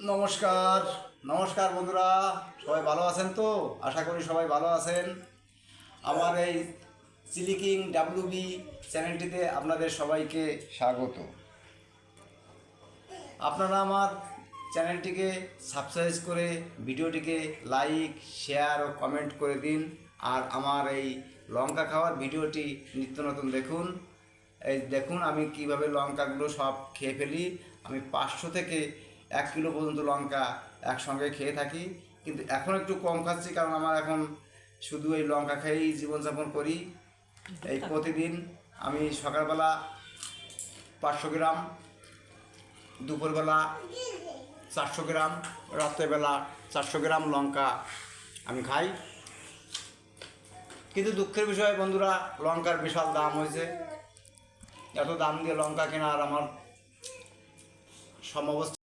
নমস্কার নমস্কার বন্ধুরা, সবাই ভালো আছেন তো? আশা করি সবাই ভালো আছেন। আমার এই চিলি কিং ডাব্লিউবি চ্যানেলটিতে আপনাদের সবাইকে স্বাগত। আপনারা আমার চ্যানেলটিকে সাবস্ক্রাইব করে ভিডিওটিকে লাইক, শেয়ার ও কমেন্ট করে দিন। আর আমার এই লঙ্কা খাওয়ার ভিডিওটি নিত্য নতুন দেখুন। এই দেখুন আমি কিভাবে লঙ্কাগুলো সব খেয়ে ফেলি। আমি 500 থেকে 1 কিলো পর্যন্ত লঙ্কা একসঙ্গে খেয়ে থাকি, কিন্তু এখন একটু কম খাচ্ছি, কারণ আমার এখন শুধু এই লঙ্কা খেয়েই জীবনযাপন করি। এই প্রতিদিন আমি সকালবেলা 500 গ্রাম, দুপুরবেলা 400 গ্রাম, রাত্রেবেলা 400 গ্রাম লঙ্কা আমি খাই। কিন্তু দুঃখের বিষয় বন্ধুরা, লঙ্কার বিশাল দাম হয়েছে। এত দাম দিয়ে লঙ্কা কেনার আমার সমবস্থা